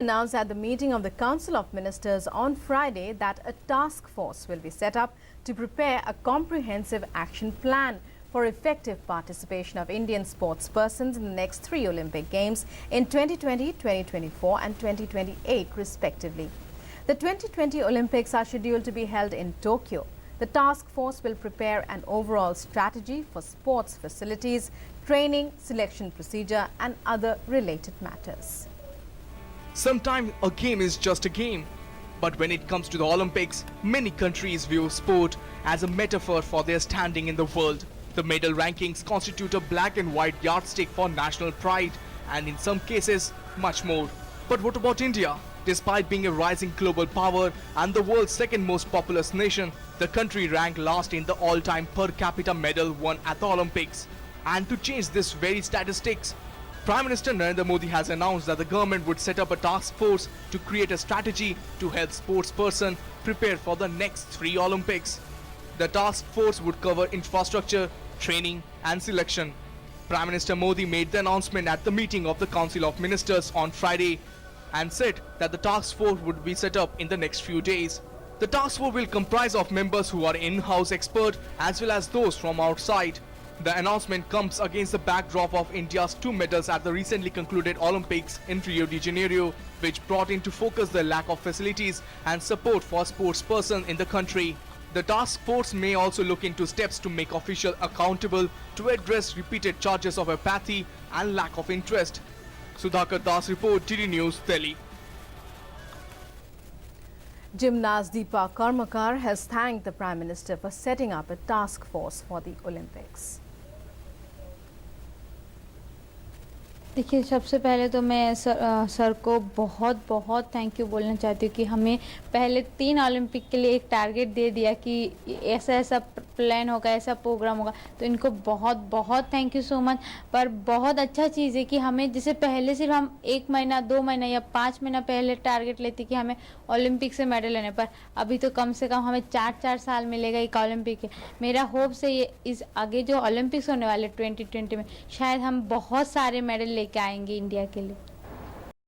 Announced at the meeting of the Council of Ministers on Friday that a task force will be set up to prepare a comprehensive action plan for effective participation of Indian sportspersons in the next 3 Olympic Games in 2020, 2024 and 2028 respectively. The 2020 Olympics are scheduled to be held in Tokyo. The task force will prepare an overall strategy for sports facilities, training, selection procedure and other related matters. Sometimes a game is just a game. But when it comes to the Olympics, many countries view sport as a metaphor for their standing in the world. The medal rankings constitute a black and white yardstick for national pride and in some cases, much more. But what about India? Despite being a rising global power and the world's second most populous nation, the country ranked last in the all-time per capita medal won at the Olympics. And to change this very statistics, Prime Minister Narendra Modi has announced that the government would set up a task force to create a strategy to help sportspersons prepare for the next 3 Olympics. The task force would cover infrastructure, training and selection. Prime Minister Modi made the announcement at the meeting of the Council of Ministers on Friday and said that the task force would be set up in the next few days. The task force will comprise of members who are in-house experts as well as those from outside. The announcement comes against the backdrop of India's 2 medals at the recently concluded Olympics in Rio de Janeiro, which brought into focus the lack of facilities and support for sportspersons in the country. The task force may also look into steps to make officials accountable to address repeated charges of apathy and lack of interest. Sudhakar Das report, DD News, Delhi. Gymnast Deepa Karmakar has thanked the Prime Minister for setting up a task force for the Olympics. देखिए, सबसे पहले तो मैं sir को बहुत बहुत thank you बोलना चाहती हूँ कि हमें पहले 3 ओलंपिक के लिए एक टारगेट दे दिया कि ऐसा ऐसा प्लान होगा, ऐसा प्रोग्राम होगा, तो इनको बहुत बहुत थैंक यू सो मच। पर बहुत अच्छा चीज़ है कि हमें जैसे पहले सिर्फ हम 1 महीना 2 महीना या 5 महीना पहले टारगेट लेते कि हमें ओलंपिक से मेडल लेने, पर अभी तो कम से कम हमें 4 साल मिलेगा एक ओलंपिक है। मेरा होप से ये इस आगे जो ओलंपिक्स होने वाले 2020 में शायद हम बहुत सारे मेडल लेके आएंगे इंडिया के लिए।